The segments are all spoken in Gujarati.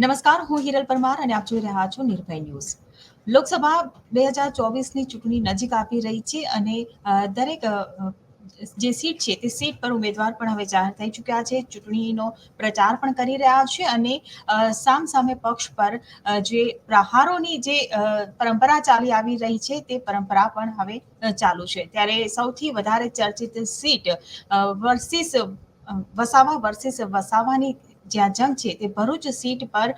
નમસ્કાર, હું હિરલ પરમાર અને આપ જોઈ રહ્યા છો નિર્ભય ન્યૂઝ. લોકસભા 2024ની ચૂંટણી નજીક આવી રહી છે અને દરેક જે સીટ છે તે સીટ પર ઉમેદવાર પણ હવે જાહેર થઈ ચૂક્યા છે. ચૂંટણીનો પ્રચાર પણ કરી રહ્યા છે અને સામસામે પક્ષ પર જે પ્રહારોની જે પરંપરા ચાલી આવી રહી છે તે પરંપરા પણ હવે ચાલુ છે. ત્યારે સૌથી વધારે ચર્ચિત સીટ વર્સિસ વસાવા વર્સિસ વસાવાની જ્યાં જંગ છે તે ભરૂચ સીટ પર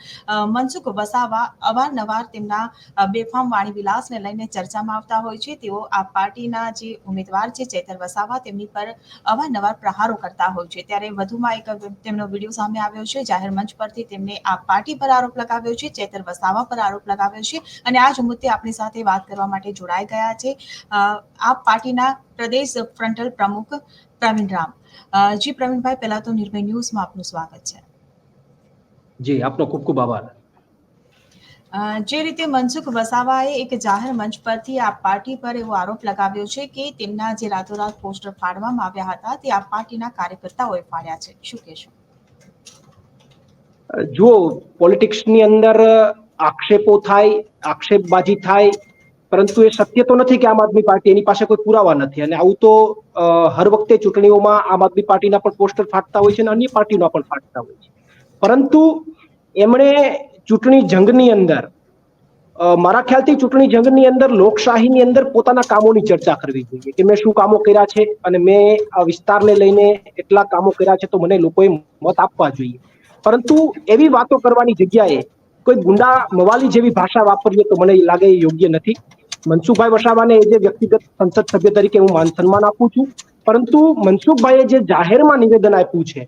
મનસુખ વસાવા અવારનવાર તેમના બેફામ વાણી વિલાસને લઈને ચર્ચામાં આવતા હોય છે. તેઓ આ પાર્ટીના જે ઉમેદવાર છે ચૈતર વસાવા તેમની પર અવારનવાર પ્રહારો કરતા હોય છે. ત્યારે વધુમાં એક તેમનો વિડીયો સામે આવ્યો છે. જાહેર મંચ પરથી તેમને આ પાર્ટી પર આરોપ લગાવ્યો છે, ચૈતર વસાવા પર આરોપ લગાવ્યો છે અને આ જ મુદ્દે આપણી સાથે વાત કરવા માટે જોડાઈ ગયા છે આ પાર્ટીના પ્રદેશ ફ્રન્ટલ પ્રમુખ પ્રવીણ રામ. જી પ્રવીણભાઈ, પહેલા તો નિર્ભય ન્યૂઝમાં આપનું સ્વાગત છે. જી, આપનો ખૂબ ખૂબ આભાર. જે રીતે મનસુખ વસાવાએ એક જાહેર મંચ પરથી આ પાર્ટી પર એવો આરોપ લગાવ્યો છે કે તેમના જે રાતોરાત પોસ્ટર ફાડવામાં આવ્યા હતા તે આ પાર્ટીના કાર્યકર્તાઓએ ફાડ્યા છે, શું કહેશો? જો પોલિટિક્સની અંદર આક્ષેપો થાય, આક્ષેપબાજી થાય, પરંતુ એ સત્ય તો નથી કે આમ આદમી પાર્ટી એની પાસે કોઈ પુરાવા નથી. અને આવું તો હર વખતે ચૂંટણીઓમાં આમ આદમી પાર્ટીના પણ પોસ્ટર ફાટતા હોય છે અને અન્ય પાર્ટીના પણ ફાટતા હોય છે. પરંતુ એમણે ચૂંટણી જંગની અંદર મારા ખ્યાલથી ચૂંટણી જંગની અંદર લોકશાહીની અંદર પોતાના કામોની ચર્ચા કરવી જોઈએ કે મેં શું કામો કર્યા છે અને મેં આ વિસ્તારને લઈને એટલા કામો કર્યા છે તો મને લોકોએ મત આપવા જોઈએ. પરંતુ એવી વાતો કરવાની જગ્યાએ કોઈ ગુંડા મવાલી જેવી ભાષા વાપરીએ તો મને લાગે એ યોગ્ય નથી. મનસુખભાઈ વસાવાને જે વ્યક્તિગત સંસદ સભ્ય તરીકે હું માન સન્માન આપું છું, પરંતુ મનસુખભાઈએ જે જાહેરમાં નિવેદન આપ્યું છે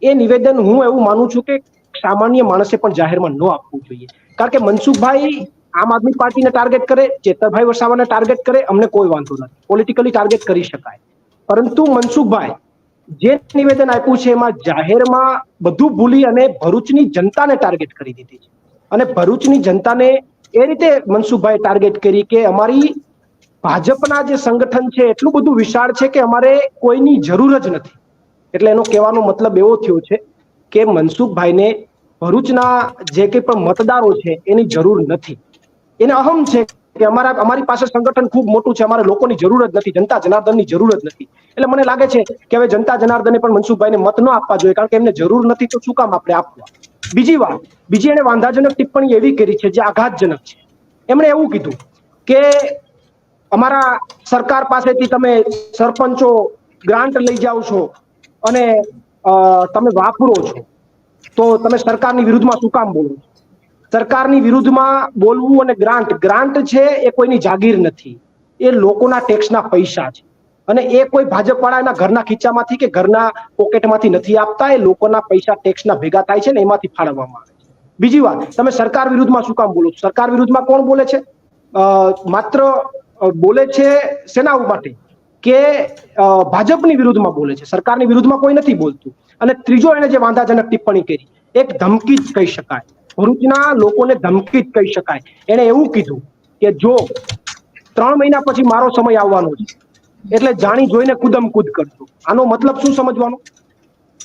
એ નિવેદન હું એવું માનું છું કે સામાન્ય માણસે પણ જાહેરમાં ન આપવું જોઈએ. કારણ કે મનસુખભાઈ આમ આદમી પાર્ટીને ટાર્ગેટ કરે, ચેતરભાઈ વસાવાને ટાર્ગેટ કરે, અમને કોઈ વાંધો નથી, પોલિટિકલી ટાર્ગેટ કરી શકાય. પરંતુ મનસુખભાઈ જે નિવેદન આપ્યું છે એમાં જાહેરમાં બધું ભૂલી અને ભરૂચની જનતાને ટાર્ગેટ કરી દીધી છે. અને ભરૂચની જનતાને એ રીતે મનસુખભાઈ ટાર્ગેટ કરી કે અમારી ભાજપના જે સંગઠન છે એટલું બધું વિશાળ છે કે અમારે કોઈની જરૂર જ નથી. એટલે એનો કહેવાનો મતલબ એવો થયો છે કે મનસુખભાઈને ભરૂચના જે કંઈ પણ મતદારો છે એની જરૂર નથી. એને અહમ છે કે અમારી પાસે સંગઠન ખૂબ મોટું છે, અમારે લોકોની જરૂર જ નથી, જનતા જનાર્દનની જરૂર જ નથી. એટલે મને લાગે છે કે હવે જનતા જનાર્દને પણ મનસુખભાઈને મત ન આપવા જોઈએ, કારણ કે એમને જરૂર નથી તો શું કામ આપણે આપવા. બીજી એને વાંધાજનક ટિપ્પણી એવી કરી છે જે આઘાતજનક છે. એમણે એવું કીધું કે અમારા સરકાર પાસેથી તમે સરપંચો ગ્રાન્ટ લઈ જાઓ છો અને તમે વાપરો છો, તો તમે સરકારની વિરુદ્ધમાં શું કામ બોલો છો? સરકારની વિરુદ્ધમાં બોલવું અને ગ્રાન્ટ છે એ કોઈની જાગીર નથી, એ લોકોના ટેક્સના પૈસા છે. અને એ કોઈ ભાજપવાળા એના ઘરના ખીચામાંથી કે ઘરના પોકેટમાંથી નથી આપતા, એ લોકોના પૈસા ટેક્સના ભેગા થાય છે ને એમાંથી ફાળવવામાં આવે છે. બીજી વાત, તમે સરકાર વિરુદ્ધમાં શું કામ બોલો છો? સરકાર વિરુદ્ધમાં કોણ બોલે છે? માત્ર બોલે છે સેના માટે કે ભાજપની વિરુદ્ધમાં બોલે છે, સરકારની વિરુદ્ધમાં કોઈ નથી બોલતું. અને ત્રીજો એને જે વાંધાજનક ટિપ્પણી કરી, એક ધમકી જ કહી શકાય, ભરૂચના લોકોને ધમકી જ કહી શકાય. એને એવું કીધું કે જો 3 મહિના પછી મારો સમય આવવાનો છે એટલે જાણી જોઈને કુદમ કૂદ કરજો. આનો મતલબ શું સમજવાનો?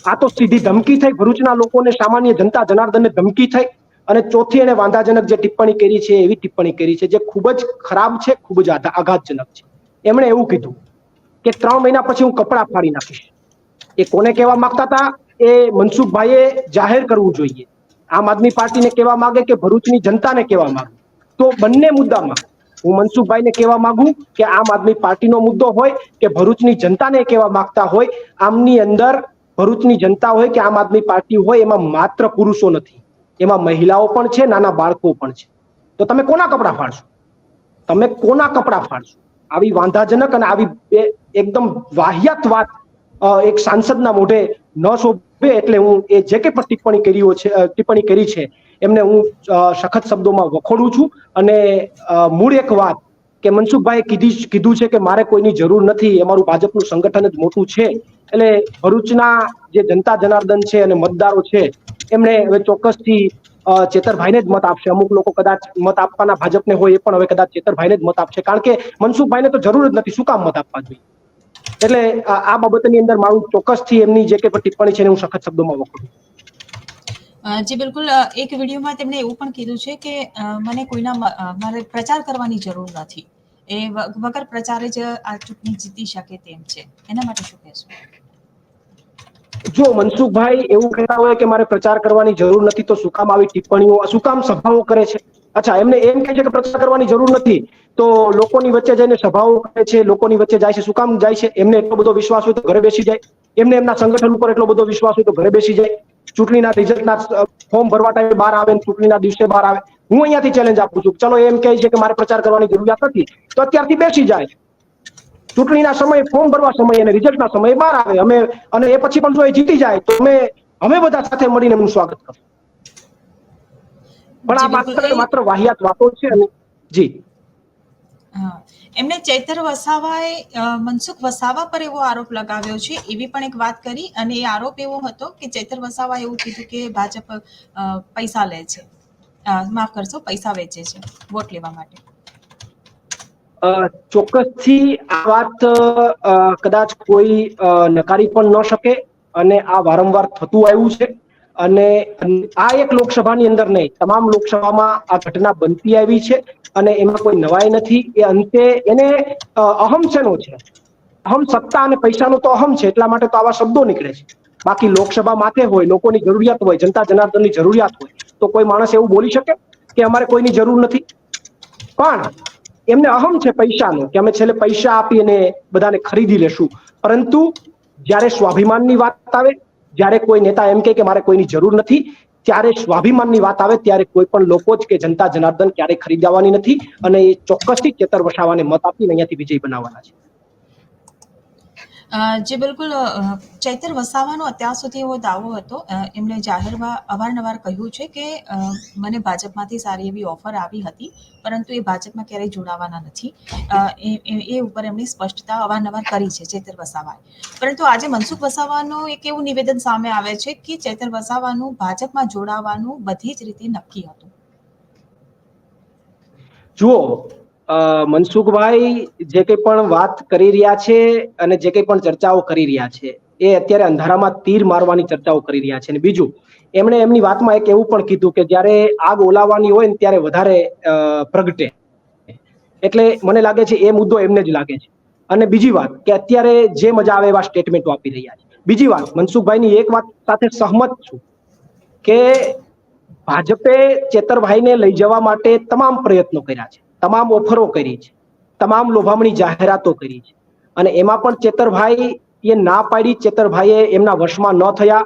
આ તો સીધી ધમકી થઈ, ભરૂચના લોકોને, સામાન્ય જનતા જનાર્દનને ધમકી થઈ. અને ચોથી એને વાંધાજનક જે ટિપ્પણી કરી છે એવી ટિપ્પણી કરી છે જે ખૂબ જ ખરાબ છે, ખૂબ જ આઘાતજનક છે. એમણે એવું કીધું કે 3 મહિના પછી હું કપડાં ફાડી નાખીશ. એ કોને કહેવા માંગતા હતા એ મનસુખભાઈએ જાહેર કરવું જોઈએ. આમ આદમી પાર્ટીને કહેવા માંગે કે ભરૂચની જનતાને કહેવા માંગે? તો બંને મુદ્દામાં હું મનસુખભાઈને કહેવા માંગુ કે આમ આદમી પાર્ટીનો મુદ્દો હોય કે ભરૂચની જનતાને કહેવા માંગતા હોય, આમની અંદર ભરૂચની જનતા હોય કે આમ આદમી પાર્ટી હોય, એમાં માત્ર પુરુષો નથી, એમાં મહિલાઓ પણ છે, નાના બાળકો પણ છે. તો તમે કોના કપડાં ફાડશો? તમે કોના કપડાં ફાડશો? આવી વાંધાજનક અને આવી એકદમ વાહિયાત વાત એક સાંસદના મોઢે ન શોભે. એટલે હું એ જે કંઈ પણ ટિપ્પણી કરી છે એમને હું સખત શબ્દોમાં વખોડું છું. અને મૂળ એક વાત કે મનસુખભાઈએ કીધું છે કે મારે કોઈની જરૂર નથી, અમારું ભાજપનું સંગઠન જ મોટું છે. એટલે ભરૂચના જે જનતા જનાર્દન છે અને મતદારો છે એમણે હવે ચોક્કસથી ચેતરભાઈને જ મત આપશે. અમુક લોકો કદાચ મત આપવાના ભાજપને હોય એ પણ હવે કદાચ ચેતરભાઈને જ મત આપશે, કારણ કે મનસુખભાઈને તો જરૂર જ નથી, શું કામ મત આપવા જોઈએ. એટલે આ બાબતની અંદર મારું ચોક્કસથી એમની જે કંઈ પણ ટિપ્પણી છે એને હું સખત શબ્દોમાં વખોડું. જી બિલકુલ, એક વિડીયોમાં તેમણે એવું પણ કીધું છે કે મને મારે પ્રચાર કરવાની જરૂર નથી, એ વગર પ્રચારે જ આ ચૂંટણી જીતી શકે તેમ છે. એના માટે શું કહેશો? જો મનસુખભાઈ એવું કહેતા હોય કે મારે પ્રચાર કરવાની જરૂર નથી, તો શું કામ આવી ટિપ્પણીઓ, શું કામ સભાઓ કરે છે? અચ્છા, એમને એમ કહે છે કે પ્રચાર કરવાની જરૂર નથી, તો લોકોની વચ્ચે જઈને સભાઓ કરે છે, લોકોની વચ્ચે જાય છે, શું કામ જાય છે? એમને એટલો બધો વિશ્વાસ હોય તો ઘરે બેસી જાય. એમને એમના સંગઠન ઉપર એટલો બધો વિશ્વાસ હોય તો ઘરે બેસી જાય. ચૂંટણીના રિઝલ્ટના ફોર્મ ભરવા ટાઈમે બહાર આવે, ચૂંટણીના દિવસે બહાર આવે. હું અહીંયાથી ચેલેન્જ આપું છું, ચલો એમ કહે છે કે મારે પ્રચાર કરવાની જરૂરિયાત નથી, તો અત્યારથી બેસી જાય. ચૂંટણીના સમયે, ફોર્મ ભરવા સમયે અને રિઝલ્ટના સમયે બહાર આવે, અને એ પછી પણ જો એ જીતી જાય તો અમે બધા સાથે મળીને એમનું સ્વાગત કરશું. પણ જી આ બિલકુલ, માત્ર વાહિયાત વાતો છે. જી, હા, એમને ચૈતર વસાવાએ મનસુખ વસાવા પર એવો આરોપ લગાવ્યો છે, એવી પણ એક વાત કરી, અને એ આરોપ એવો હતો કે ચૈતર વસાવાએ એવું કીધું કે ભાજપ પૈસા લે છે, માફ કરશો, પૈસા વેચે છે વોટ લેવા માટે. ચોક્કસથી આ વાત કદાચ કોઈ નકારી પણ ન શકે, અને આ વારંવાર થતું આવ્યું છે. અને આ એક લોકસભાની અંદર નહીં, તમામ લોકસભામાં આ ઘટના બનતી આવી છે, અને એમાં કોઈ નવાઈ નથી. એ અંતે એને અહમ શેનો છે? અહમ સત્તા અને પૈસાનો તો અહમ છે, એટલા માટે તો આવા શબ્દો નીકળે છે. બાકી લોકસભા માથે હોય, લોકોની જરૂરિયાત હોય, જનતા જનાર્દનની જરૂરિયાત હોય, તો કોઈ માણસ એવું બોલી શકે કે અમારે કોઈની જરૂર નથી? પણ એમને અહમ છે પૈસાનો, કે અમે છેલ્લે પૈસા આપી અને બધાને ખરીદી લેશું. પરંતુ જ્યારે સ્વાભિમાનની વાત આવે, જ્યારે કોઈ નેતા એમ કે મારે કોઈની જરૂર નથી, ત્યારે સ્વાભિમાનની વાત આવે ત્યારે કોઈ પણ લોકો જ કે જનતા જનાર્દન ક્યારેય ખરીદવાની નથી. અને એ ચોક્કસથી ચેતર વસાવાને મત આપીને અહીંયાથી વિજય બનાવવાના છે. જે બિલકુલ, ચૈતર વસાવાનો અત્યાર સુધી એવો દાવો હતો, એમણે જાહેરમાં અવારનવાર કહ્યું છે કે મને ભાજપમાંથી સારી એવી ઓફર આવી હતી, પરંતુ એ ભાજપમાં ક્યારેય જોડાવાના નથી. એ ઉપર એમણે સ્પષ્ટતા અવારનવાર કરી છે ચૈતર વસાવાએ. પરંતુ આજે મનસુખ વસાવાનું એક એવું નિવેદન સામે આવે છે કે ચૈતર વસાવાનું ભાજપમાં જોડાવાનું બધી જ રીતે નક્કી હતું. જુઓ, મનસુખભાઈ જે કંઈ પણ વાત કરી રહ્યા છે અને જે કંઈ પણ ચર્ચાઓ કરી રહ્યા છે, એ અત્યારે અંધારામાં તીર મારવાની ચર્ચાઓ કરી રહ્યા છે. અને બીજું, એમણે એમની વાતમાં એક એવું પણ કીધું કે જ્યારે આગ ઓલાવવાની હોય ને ત્યારે વધારે પ્રગટે. એટલે મને લાગે છે એ મુદ્દો એમને જ લાગે છે. અને બીજી વાત કે અત્યારે જે મજા આવે એવા સ્ટેટમેન્ટો આપી રહ્યા છે. બીજી વાત, મનસુખભાઈની એક વાત સાથે સહમત છું કે ભાજપે ચેતરભાઈને લઈ જવા માટે તમામ પ્રયત્નો કર્યા છે, તમામ ઓફરો કરી છે, તમામ લોભામણી જાહેરાતો કરી છે, અને એમાં પણ ચેતરભાઈ એ ના પાડી, ચેતરભાઈએ એમના વશમાં ન થયા,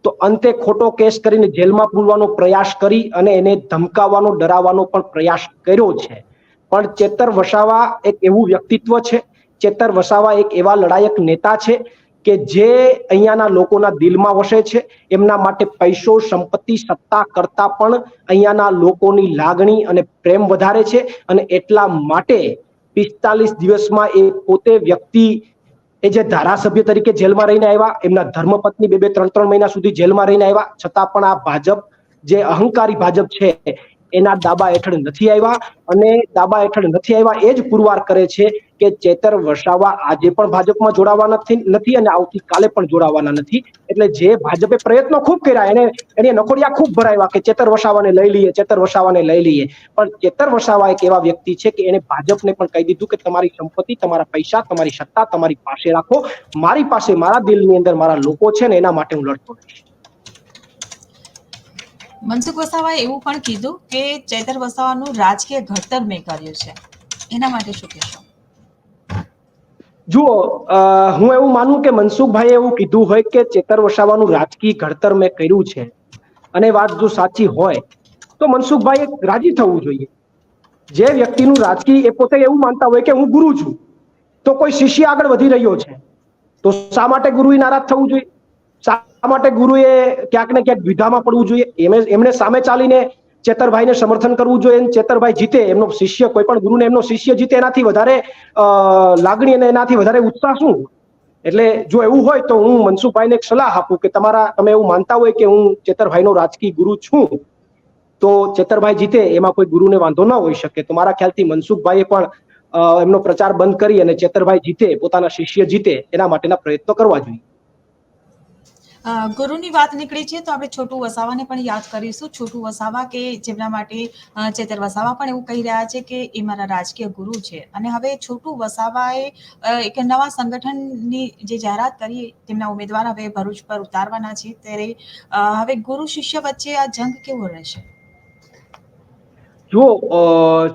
તો અંતે ખોટો કેસ કરીને જેલમાં પૂરવાનો પ્રયાસ કરી અને એને ધમકાવવાનો, ડરાવવાનો પણ પ્રયાસ કર્યો છે. પણ ચેતર વસાવા એક એવું વ્યક્તિત્વ છે, ચેતર વસાવા એક એવા લડાયક નેતા છે કે જે અહીંયાના લોકોના દિલમાં વસે છે. એમના માટે પૈસો, સંપત્તિ, સત્તા કરતા પણ અહીંયાના લોકોની લાગણી અને પ્રેમ વધારે છે. અને એટલા માટે 45 દિવસમાં એ પોતે વ્યક્તિ, એ જે ધારાસભ્ય તરીકે જેલમાં રહીને આવ્યા, એમના ધર્મપત્ની 2-3 મહિના સુધી જેલમાં રહીને આવ્યા, છતાં પણ આ ભાજપ, જે અહંકારી ભાજપ છે, એના દાબા હેઠળ નથી આવ્યા. અને દાબા હેઠળ નથી આવ્યા એ જ પુરવાર કરે છે કે ચેતર વસાવા આજે પણ ભાજપમાં જોડાવાના નથી અને આવતીકાલે પણ જોડાવાના નથી. એટલે જે ભાજપે પ્રયત્નો ખૂબ કર્યા, એને નખોડિયા ખૂબ ભરાવ્યા કે ચેતર વસાવાને લઈ લઈએ, ચેતર વસાવાને લઈ લઈએ. પણ ચેતર વસાવા એક એવા વ્યક્તિ છે કે એને ભાજપને પણ કહી દીધું કે તમારી સંપત્તિ, તમારા પૈસા, તમારી સત્તા તમારી પાસે રાખો, મારી પાસે, મારા દિલની અંદર મારા લોકો છે ને એના માટે હું લડતો રહીશ. મનસુખ વસાવાએ એવું પણ કીધું કે ચૈતર વસાવાનું રાજકીય ઘડતર મેં કર્યું છે. એના માટે શું કહેશો? જુઓ, હું એવું માનું કે મનસુખભાઈએ એવું કીધું હોય કે ચેતર વસાવાનું રાજકીય ઘડતર મેં કર્યું છે, અને વાત જો સાચી હોય તો મનસુખભાઈએ રાજી થવું જોઈએ. જે વ્યક્તિનું રાજકીય, એ પોતે એવું માનતા હોય કે હું ગુરુ છું, તો કોઈ શિષ્ય આગળ વધી રહ્યો છે, તો શા માટે ગુરુએ નારાજ થવું જોઈએ? શા માટે ગુરુએ ક્યાંક ને ક્યાંક દ્વિધામાં પડવું જોઈએ? એમણે સામે ચાલીને ચેતરભાઈને સમર્થન કરવું જોઈએ. ચેતરભાઈ જીતે, એમનો શિષ્ય, કોઈ પણ ગુરુને એમનો શિષ્ય જીતે, એનાથી વધારે લાગણી અને એનાથી વધારે ઉત્સાહ શું? એટલે જો એવું હોય તો હું મનસુખભાઈને એક સલાહ આપું કે તમે એવું માનતા હોય કે હું ચેતરભાઈનો રાજકીય ગુરુ છું, તો ચેતરભાઈ જીતે એમાં કોઈ ગુરુને વાંધો ન હોઈ શકે. તો મારા ખ્યાલથી મનસુખભાઈએ પણ એમનો પ્રચાર બંધ કરી અને ચેતરભાઈ જીતે, પોતાના શિષ્ય જીતે, એના માટેના પ્રયત્નો કરવા જોઈએ. ગુરુની વાત નીકળી છે તો આપણે છોટુ વસાવાને પણ યાદ કરીશું. છોટુ વસાવા કે જેમના માટે ચેતર વસાવા પણ એવું કહી રહ્યા છે કે એ મારા રાજકીય ગુરુ છે. અને હવે છોટુ વસાવાએ એક નવા સંગઠનની જે જાહેરાત કરી, તેમના ઉમેદવાર હવે ભરૂચ પર ઉતારવાના છે. ત્યારે હવે ગુરુ શિષ્ય વચ્ચે આ જંગ કેવો રહેશે? જો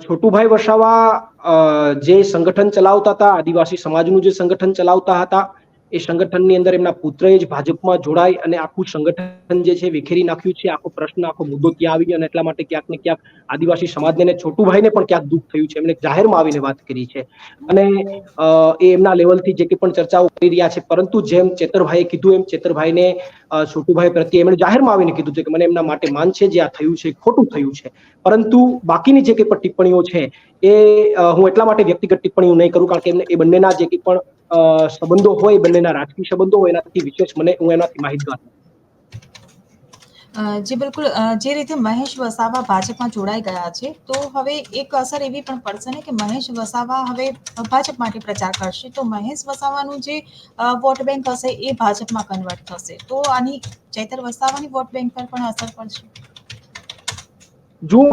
છોટુભાઈ વસાવા જે સંગઠન ચલાવતા હતા, આદિવાસી સમાજનું જે સંગઠન ચલાવતા હતા, એ સંગઠનની અંદર એમના પુત્રએ જ ભાજપમાં જોડાઈ અને આખું સંગઠન જે છે વિખેરી નાખ્યું છે. આખો પ્રશ્ન, આખો મુદ્દો ત્યાં આવી ગયો અને એટલા માટે ક્યાંક ને ક્યાંક આદિવાસી સમાજને અને છોટુભાઈને પણ ક્યાંક દુઃખ થયું છે. એમણે જાહેરમાં આવીને વાત કરી છે અને એ એમના લેવલથી જે કંઈ પણ ચર્ચાઓ કરી રહ્યા છે. પરંતુ જેમ ચેતરભાઈએ કીધું એમ ચેતરભાઈને છોટુભાઈ પ્રત્યે એમણે જાહેરમાં આવીને કીધું છે કે મને એમના માટે માન છે, જે આ થયું છે ખોટું થયું છે. પરંતુ બાકીની જે કંઈ પણ ટિપ્પણીઓ છે એ હું એટલા માટે વ્યક્તિગત ટિપ્પણીઓ નહીં કરું કારણ કે એમને એ બંનેના જે કંઈ પણ સંબંધો હોય, બંનેના રાજકીય સંબંધો હોય, એનાથી વિશેષ હું એનાથી માહિતગાર નથી. જી બિલકુલ. જે રીતે મહેશ વસાવા ભાજપમાં જોડાઈ ગયા છે, તો હવે એક અસર એવી પણ પડશે ને કે મહેશ વસાવા હવે ભાજપ માટે પ્રચાર કરશે, તો મહેશ વસાવાનું જે વોટ બેંક હશે એ ભાજપમાં કન્વર્ટ થશે. તો આની ચૈતર વસાવાની વોટ બેંક પર પણ અસર પડશે. જો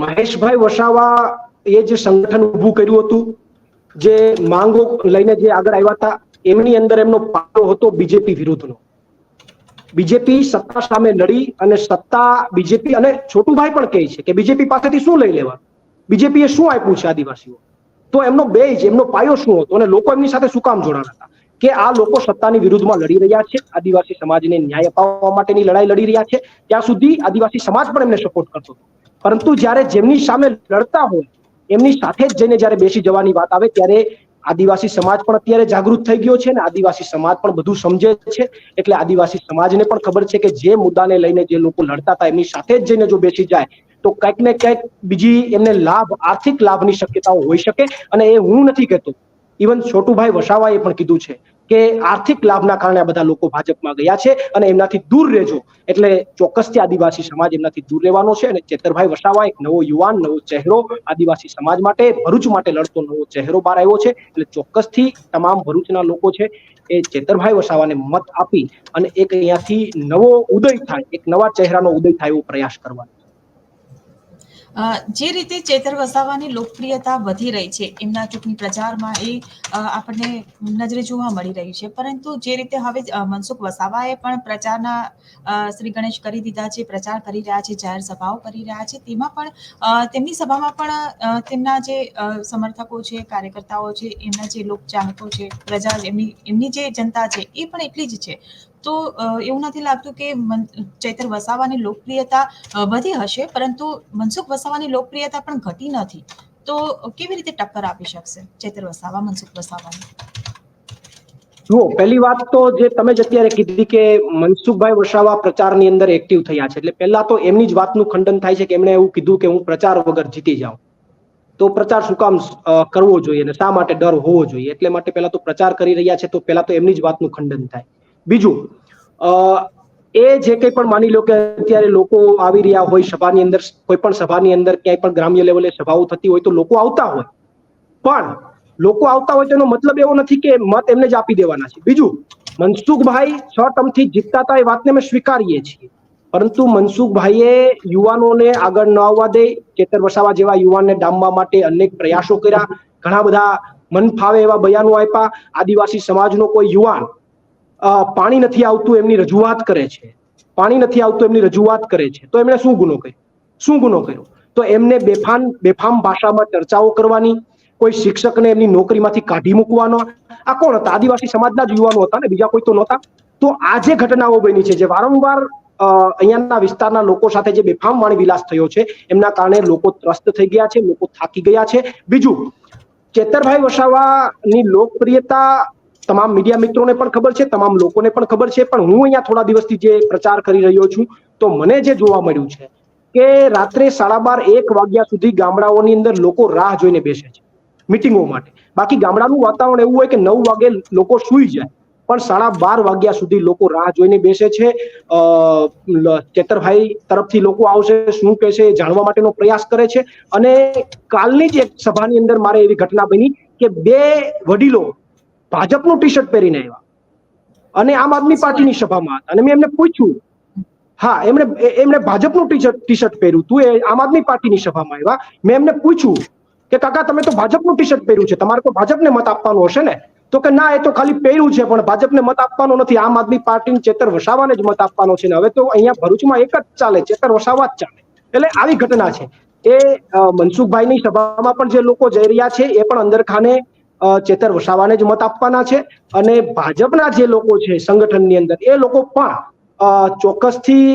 મહેશભાઈ વસાવા એ જે સંગઠન ઊભું કર્યું હતું, જે માંગો લઈને જે આગળ આવ્યા હતા, એમની અંદર એમનો પાયો હતો બીજેપી વિરુદ્ધનો. બીજેપી સત્તા સામે લડી અને સત્તા બીજેપી, અને છોટુભાઈ પણ કહે છે કે બીજેપી પાસેથી શું લઈ લેવા, બીજેપીએ શું આપ્યું છે આદિવાસીઓ, તો એમનો બેઝ, એમનો પાયો શું હતો અને લોકો એમની સાથે શું કામ જોડાણા હતા કે આ લોકો સત્તાની વિરુદ્ધમાં લડી રહ્યા છે, આદિવાસી સમાજને ન્યાય અપાવવા માટેની લડાઈ લડી રહ્યા છે. ત્યાં સુધી આદિવાસી સમાજ પણ એમને સપોર્ટ કરતો હતો. પરંતુ જ્યારે જેમની સામે લડતા હોય એમની સાથે જ જઈને જ્યારે બેસી જવાની વાત આવે ત્યારે આદિવાસી સમાજ પણ અત્યારે જાગૃત થઈ ગયો છે અને આદિવાસી સમાજ પણ બધું સમજે છે. એટલે આદિવાસી સમાજને પણ ખબર છે કે જે મુદ્દાને લઈને જે લોકો લડતા હતા એમની સાથે જ જઈને જો બેસી જાય તો કંઈક ને કંઈક બીજી એમને લાભ, આર્થિક લાભની શક્યતાઓ હોઈ શકે. અને એ હું નથી કહેતો, ઇવન છોટુભાઈ વસાવાએ પણ કીધું છે કે આર્થિક લાભના કારણે આ બધા લોકો ભાજપમાં ગયા છે અને એમનાથી દૂર રહેજો. એટલે ચોક્કસથી આદિવાસી સમાજ એમનાથી દૂર રહેવાનો છે. અને ચેતરભાઈ વસાવા એક નવો યુવાન, નવો ચહેરો, આદિવાસી સમાજ માટે, ભરૂચ માટે લડતો નવો ચહેરો બહાર આવ્યો છે. એટલે ચોક્કસથી તમામ ભરૂચના લોકો છે એ ચેતરભાઈ વસાવાને મત આપી અને એક અહીંયાથી નવો ઉદય થાય, એક નવા ચહેરાનો ઉદય થાય એવો પ્રયાસ કરવાનો. જે રીતે ચેતર વસાવાની લોકપ્રિયતા વધી રહી છે એમના ચૂંટણી પ્રચારમાં, એ આપણને નજરે જોવા મળી રહ્યું છે. પરંતુ જે રીતે હવે મનસુખ વસાવાએ પણ પ્રચારના શ્રી ગણેશ કરી દીધા છે, પ્રચાર કરી રહ્યા છે, જાહેર સભાઓ કરી રહ્યા છે, તેમાં પણ તેમની સભામાં પણ તેમના જે સમર્થકો છે, કાર્યકર્તાઓ છે, એમના જે લોકચાહકો છે, પ્રજા, એમની જે જનતા છે એ પણ એટલી જ છે. તો એવું નથી લાગતું કે ચૈતર વસાવાની લોકપ્રિયતા વધી હશે, પરંતુ મનસુખ વસાવાની લોકપ્રિયતા પણ ઘટી નથી. તો કેવી રીતે ટક્કર આપી શકશે ચૈતર વસાવા મનસુખ વસાવાની? જુઓ, પહેલી વાત તો જે તમે જ અત્યારે કીધી કે મનસુખભાઈ વસાવા પ્રચારની અંદર એક્ટિવ થયા છે, એટલે પહેલા તો એમની જ વાતનું ખંડન થાય છે કે એમણે એવું કીધું કે હું પ્રચાર વગર જીતી જાઉં. તો પ્રચાર શું કામ કરવો જોઈએ અને શા માટે ડર હોવો જોઈએ? એટલે માટે પહેલા તો પ્રચાર કરી રહ્યા છે, તો પહેલા તો એમની જ વાતનું ખંડન થાય. બીજું, એ જે કંઈ પણ માની લો કે અત્યારે લોકો આવી રહ્યા હોય સભાની અંદર, કોઈ પણ સભાની અંદર ક્યાંય પણ ગ્રામ્ય લેવલે સભાઓ થતી હોય તો લોકો આવતા હોય, પણ લોકો આવતા હોય તેનો મતલબ એવો નથી કે મત એમને જ આપી દેવાના છે. બીજું, મનસુખભાઈ 6 ટર્મથી જીતતા હતા એ વાતને અમે સ્વીકારીએ છીએ, પરંતુ મનસુખભાઈએ યુવાનોને આગળ ન આવવા દે, ચેતર વસાવા જેવા યુવાનને ડામવા માટે અનેક પ્રયાસો કર્યા, ઘણા બધા મન ફાવે એવા બયાનો આપ્યા. આદિવાસી સમાજનો કોઈ યુવાન પાણી નથી આવતું એમની રજૂઆત કરે છે, પાણી નથી આવતું એમની રજૂઆત કરે છે, તો એમણે શું ગુનો કર્યો? શું ગુનો કર્યો? તો એમને બેફામ ભાષામાં ચર્ચાઓ કરવાની, કોઈ શિક્ષકને એમની નોકરીમાંથી કાઢી મૂકવાનો, આ કોણ હતા? આદિવાસી સમાજના જ યુવાનો હતા ને, બીજા કોઈ તો નહોતા. તો આ જે ઘટનાઓ બની છે, જે વારંવાર અહીંયાના વિસ્તારના લોકો સાથે જે બેફામ વાણી વિલાસ થયો છે, એમના કારણે લોકો ત્રસ્ત થઈ ગયા છે, લોકો થાકી ગયા છે. બીજું, ચેતરભાઈ વસાવાની લોકપ્રિયતા તમામ મીડિયા મિત્રોને પણ ખબર છે, તમામ લોકોને પણ ખબર છે, પણ હું અહીંયા થોડા દિવસથી જે પ્રચાર કરી રહ્યો છું તો મને જે જોવા મળ્યું છે કે રાત્રે 12:30-1 વાગ્યા સુધી ગામડાઓની અંદર લોકો રાહ જોઈને બેસે છે મીટિંગો માટે. બાકી ગામડાનું વાતાવરણ એવું હોય કે 9 વાગે લોકો સૂઈ જાય, પણ 12:30 વાગ્યા સુધી લોકો રાહ જોઈને બેસે છે. ચેતરભાઈ તરફથી લોકો આવશે, શું કહેશે એ જાણવા માટેનો પ્રયાસ કરે છે. અને કાલની જ એક સભાની અંદર મારે એવી ઘટના બની કે 2 વડીલો ભાજપનું ટી શર્ટ પહેરીને આવ્યા અને આમ આદમી પાર્ટીની સભામાં હતા અને મેં એમને પૂછ્યું, હા એમણે ભાજપનું ટી શર્ટ પહેર્યું હતું, એ આમ આદમી પાર્ટીની સભામાં આવ્યા. મેં એમને પૂછ્યું કે કાકા તમે તો ભાજપનું ટી શર્ટ પહેર્યું છે, તમારે તો ભાજપને મત આપવાનો હશે ને? તો કે ના, એ તો ખાલી પહેર્યું છે પણ ભાજપને મત આપવાનો નથી, આમ આદમી પાર્ટીને ચેતર વસાવાને જ મત આપવાનો છે. ને હવે તો અહીંયા ભરૂચમાં એક જ ચાલે, ચેતર વસાવા જ ચાલે. એટલે આવી ઘટના છે. એ મનસુખભાઈની સભામાં પણ જે લોકો જઈ રહ્યા છે એ પણ અંદર ખાને ચેતર વસાવાને જ મત આપવાના છે. અને ભાજપના જે લોકો છે સંગઠનની અંદર, એ લોકો પણ ચોક્કસથી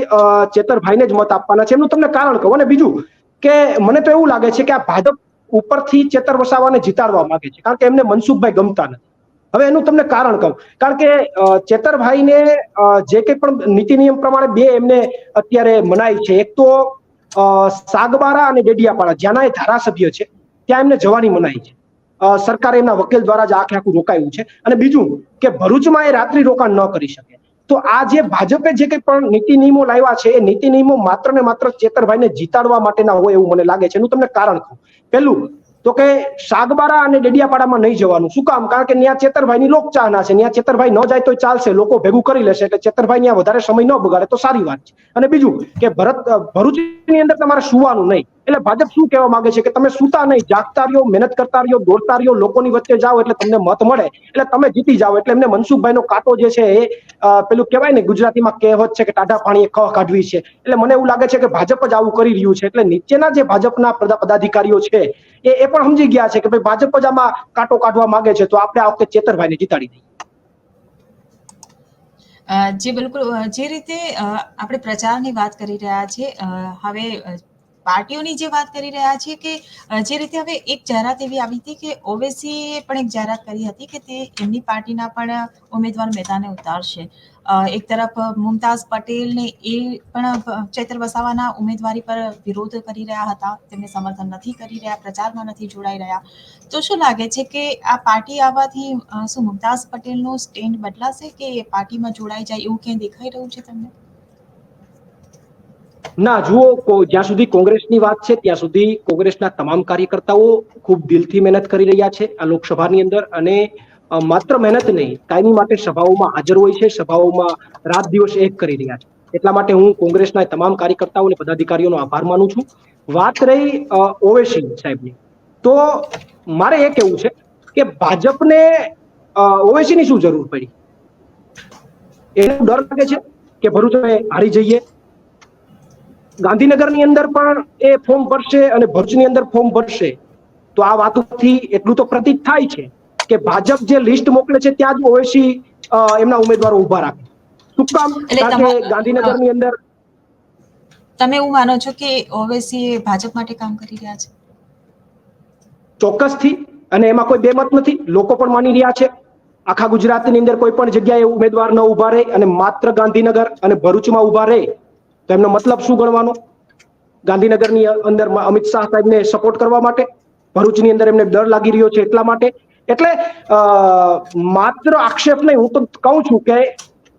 ચેતરભાઈને જ મત આપવાના છે. એમનું તમને કારણ કહું. અને બીજું કે મને તો એવું લાગે છે કે આ ભાજપ ઉપરથી ચેતર વસાવાને જીતાડવા માંગે છે, કારણ કે એમને મનસુખભાઈ ગમતા નથી. હવે એનું તમને કારણ કહું, કારણ કે ચેતરભાઈને જે કંઈ પણ નીતિ નિયમ પ્રમાણે બે એમને અત્યારે મનાય છે. એક તો સાગબારા અને ડેડિયાપાડા, જ્યાંના એ ધારાસભ્ય છે ત્યાં એમને જવાની મનાઈ છે. સરકારે એમના વકીલ દ્વારા જ આખે આખું રોકાયું છે. અને બીજું કે ભરૂચમાં એ રાત્રિ રોકાણ ન કરી શકે. તો આ જે ભાજપે જે કંઈ પણ નીતિ નિયમો લાવ્યા છે, એ નીતિ નિયમો માત્ર ને માત્ર ચેતરભાઈને જીતાડવા માટેના હોય એવું મને લાગે છે. એનું તમને કારણ કહું. પહેલું તો કે સાગબારા અને ડેડિયાપાડામાં નહીં જવાનું. શું કામ? કારણ કે ત્યાં ચેતરભાઈની લોકચાહના છે. ત્યાં ચેતરભાઈ ન જાય તો ચાલશે, લોકો ભેગું કરી લેશે, એટલે ચેતરભાઈ ત્યાં વધારે સમય ન બગાડે તો સારી વાત છે. અને બીજું કે ભરૂચની અંદર તમારે સુવાનું નહીં. એટલે ભાજપ શું કહેવા માંગે છે કે તમે સુતા નહીં, જાગતા રહ્યો, મહેનત કરતા રહ્યો, દોડતા રહ્યો, લોકોની વચ્ચે જાઓ એટલે તમને મત મળે, એટલે તમે જીતી જાઓ. એટલે એમને મનસુખભાઈનો કાંટો જે છે એ પેલું કહેવાય ને, ગુજરાતીમાં કહેવત છે કે ટાઢા પાણીએ ખહ કાઢવી છે. એટલે મને એવું લાગે છે કે ભાજપ જ આવું કરી રહ્યું છે. એટલે નીચેના જે ભાજપના પદાધિકારીઓ છે એ પણ સમજી ગયા છે કે ભાઈ ભાજપ જ આમાં કાંટો કાઢવા માંગે છે, તો આપણે આ વખતે ચેતરભાઈને જીતાડી દઈએ. જે બિલકુલ જે રીતે આપણે પ્રચારની વાત કરી રહ્યા છીએ, હવે પાર્ટીઓની જે વાત કરી રહ્યા છીએ કે જે રીતે હવે એક જાહેરાત એવી આવી હતી કે ઓવેસીએ પણ એક જાહેરાત કરી હતી કે તે એમની પાર્ટીના પણ ઉમેદવાર મેદાને ઉતારશે. એક તરફ મુમતાઝ પટેલને એ પણ ચૈતર વસાવાના ઉમેદવારી પર વિરોધ કરી રહ્યા હતા, તેમને સમર્થન નથી કરી રહ્યા, પ્રચારમાં નથી જોડાઈ રહ્યા. તો શું લાગે છે કે આ પાર્ટી આવવાથી શું મુમતાઝ પટેલનું સ્ટેન્ડ બદલાશે કે પાર્ટીમાં જોડાઈ જાય એવું ક્યાંય દેખાઈ રહ્યું છે તમને? ના, જુઓ, જ્યાં સુધી કોંગ્રેસની વાત છે ત્યાં સુધી કોંગ્રેસના તમામ કાર્યકર્તાઓ ખૂબ દિલથી મહેનત કરી રહ્યા છે આ લોકસભાની અંદર. અને માત્ર મહેનત નહીં, કાયમી માટે સભાઓમાં હાજર હોય છે, સભાઓમાં રાત દિવસ એક કરી રહ્યા છે. એટલા માટે હું કોંગ્રેસના તમામ કાર્યકર્તાઓ અને પદાધિકારીઓનો આભાર માનું છું. વાત રહી ઓવેસી સાહેબની, તો મારે એ કહેવું છે કે ભાજપને ઓવેસીની શું જરૂર પડી? એનો ડર લાગે છે કે ભરૂચ હારી જઈએ. ગાંધીનગરની અંદર પણ એ ફોર્મ ભરશે અને ભરૂચની અંદર ફોર્મ ભરશે. તો આ વાતથી એટલું તો પ્રતીત થાય છે કે ભાજપ જે લિસ્ટ મોકલે છે ત્યાં જ ઓવેસી એમના ઉમેદવારો ઉભા રાખે. શું કામ? કારણ કે ગાંધીનગરની અંદર તમે એવું માનો છો કે ઓવેસી ભાજપ માટે કામ કરી રહ્યા છે? ચોક્કસથી, અને એમાં કોઈ બેમત નથી. લોકો પણ માની રહ્યા છે. આખા ગુજરાતની અંદર કોઈ પણ જગ્યાએ ઉમેદવાર ન ઉભા રહે અને માત્ર ગાંધીનગર અને ભરૂચમાં ઉભા રહે તો એમનો મતલબ શું ગણવાનો? ગાંધીનગરની અંદર અમિત શાહ સાહેબને સપોર્ટ કરવા માટે, ભરૂચની અંદર એમને ડર લાગી રહ્યો છે એટલા માટે. એટલે માત્ર આક્ષેપ નહીં, હું તો કહું છું કે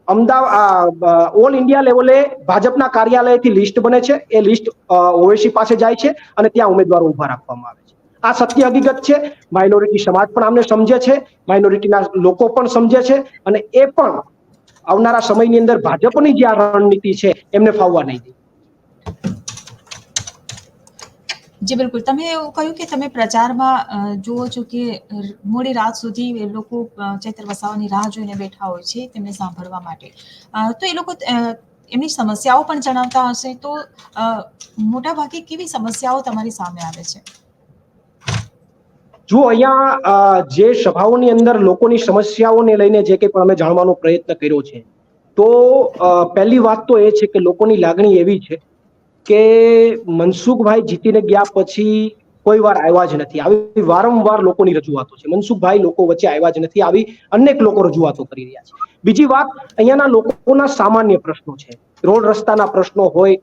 અમદાવાદ ઓલ ઇન્ડિયા લેવલે ભાજપના કાર્યાલયથી લિસ્ટ બને છે, એ લિસ્ટ ઓવેસી પાસે જાય છે અને ત્યાં ઉમેદવારો ઉભા રાખવામાં આવે છે. આ સત્ય હકીકત છે. માઇનોરિટી સમાજ પણ આમને સમજે છે, માઇનોરિટીના લોકો પણ સમજે છે, અને એ પણ આવનારા સમયની અંદર ભાજપની જે આ રણનીતિ છે એમને ફાવવા નહીં દે. જી બિલકુલ. તમે એવું કહ્યું કે તમે પ્રચારમાં જુઓ છો કે મોડી રાત સુધી લોકો ચૈતર વસાવાની રાહ જોઈને બેઠા હોય છે તેમને સાંભળવા માટે. તો એ લોકો એમની સમસ્યાઓ પણ જણાવતા હશે, તો મોટા ભાગે કેવી સમસ્યાઓ તમારી સામે આવે છે? જો અહીંયા જે સભાઓની અંદર લોકોની સમસ્યાઓને લઈને જે કંઈ પણ અમે જાણવાનો પ્રયત્ન કર્યો છે, તો પહેલી વાત તો એ છે કે લોકોની લાગણી એવી છે કે મનસુખભાઈ જીતીને ગયા પછી કોઈ વાર આવ્યા જ નથી. આવી વારંવાર લોકોની રજૂઆતો છે. મનસુખભાઈ લોકો વચ્ચે આવ્યા જ નથી, આવી અનેક લોકો રજૂઆતો કરી રહ્યા છે. બીજી વાત, અહીંયાના લોકોના સામાન્ય પ્રશ્નો છે. રોડ રસ્તાના પ્રશ્નો હોય,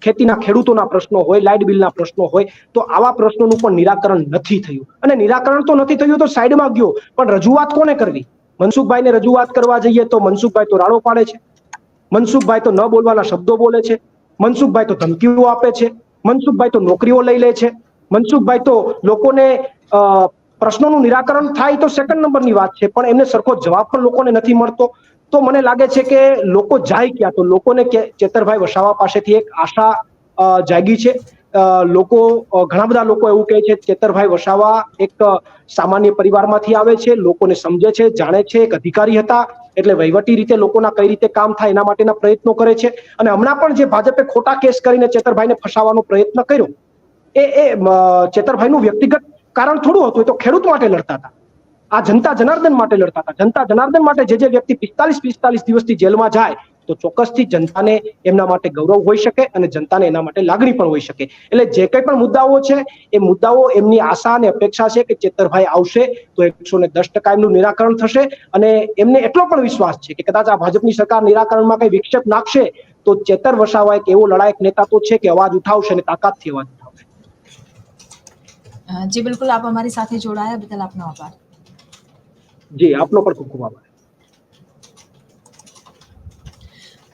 ખેતીના ખેડૂતોના પ્રશ્નો હોય, લાઇટ બિલના પ્રશ્નો હોય, તો આવા પ્રશ્નોનું પણ નિરાકરણ નથી થયું. અને નિરાકરણ તો નથી થયું તો સાઈડમાં ગયો, પણ રજૂઆત કોને કરવી? મનસુખભાઈને રજૂઆત કરવા જઈએ તો મનસુખભાઈ તો રાડો પાડે છે, મનસુખભાઈ તો ન બોલવાના શબ્દો બોલે છે, મનસુખભાઈ તો ધમકીઓ આપે છે, મનસુખભાઈ તો નોકરીઓ લઈ લે છે, મનસુખભાઈ તો લોકોને પ્રશ્નોનું નિરાકરણ થાય તો સેકન્ડ નંબરની વાત છે, પણ એમને સરખો જવાબ પણ લોકોને નથી મળતો. તો મને લાગે છે કે લોકો જાય ક્યાં? તો લોકોને ચેતરભાઈ વસાવા પાસેથી એક આશા જાગી છે. ઘણા બધા લોકો એવું કહે છે ચેતરભાઈ વસાવા એક સામાન્ય પરિવારમાંથી આવે છે, લોકોને સમજે છે, જાણે છે, એક અધિકારી હતા, એટલે વહીવટી રીતે લોકોના કઈ રીતે કામ થાય એના માટેના પ્રયત્નો કરે છે. અને હમણાં પણ જે ભાજપે ખોટા કેસ કરીને ચેતરભાઈને ફસાવવાનો પ્રયત્ન કર્યો, એ ચેતરભાઈનું વ્યક્તિગત કારણ થોડું હતું. એ તો ખેડૂત માટે લડતા હતા, આ જનતા જનાર્દન માટે લડતા હતા. જનતા જનાર્દન માટે જે વ્યક્તિ 45 દિવસથી જેલમાં જાય તો ચોક્કસથી જનતાને એમના માટે ગૌરવ હોઈ શકે અને જનતાને એના માટે લાગણી પણ હોઈ શકે. એટલે જે કંઈ પણ મુદ્દાઓ છે એ મુદ્દાઓ એમની આશા અને અપેક્ષા છે કે ચેતરભાઈ આવશે તો 110% એમનું નિરાકરણ થશે. અને એમને એટલો પણ વિશ્વાસ છે કે કદાચ આ ભાજપની સરકાર નિરાકરણમાં કઈ વિક્ષેપ નાખશે તો ચેતર વસાવા એક એવો લડાયક નેતા તો છે કે અવાજ ઉઠાવશે અને તાકાતથી અવાજ ઉઠાવશે. જી બિલકુલ, આપ અમારી સાથે જોડાયા બદલ આપનો આભાર. જી, આપનો પણ ખૂબ ખૂબ આભાર.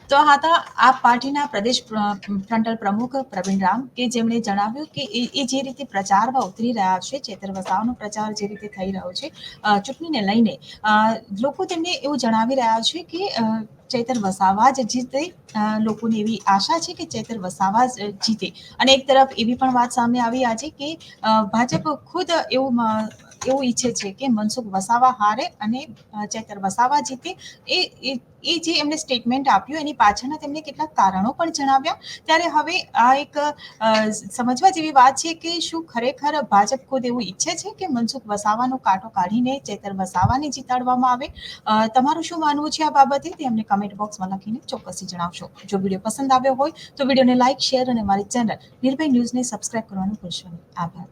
તો આ હતા આપ પાર્ટીના પ્રદેશ ફ્રન્ટલ પ્રમુખ પ્રવીણ રામ, કે જેમણે જણાવ્યું કે એ જે રીતે પ્રચારમાં ઉતરી રહ્યા છે, ચેતર વસાવાનો પ્રચાર જે રીતે થઈ રહ્યો છે ચૂંટણીને લઈને, લોકો તેમને એવું જણાવી રહ્યા છે કે ચેતર વસાવા જ જીતે. લોકોને એવી આશા છે કે ચેતર વસાવા જ જીતે. અને એક તરફ એવી પણ વાત સામે આવી આજે કે ભાજપ ખુદ એવું ઈચ્છે છે કે મનસુખ વસાવા હારે અને ચેતર વસાવા જીતે. એ જે એમને સ્ટેટમેન્ટ આપ્યું એની પાછળના તેમને કેટલાક કારણો પણ જણાવ્યા. ત્યારે હવે આ એક સમજવા જેવી વાત છે કે શું ખરેખર ભાજપ ખુદ એવું ઈચ્છે છે કે મનસુખ વસાવાનો કાંટો કાઢીને ચેતર વસાવાને જીતાડવામાં આવે? તમારું શું માનવું છે આ બાબતે તે અમને કમેન્ટ બોક્સમાં લખીને ચોક્કસથી જણાવશો. જો વિડીયો પસંદ આવ્યો હોય તો વિડીયોને લાઇક, શેર અને મારી ચેનલ નિર્ભય ન્યૂઝને સબસ્ક્રાઇબ કરવાનું ભૂલશો નહીં. આભાર.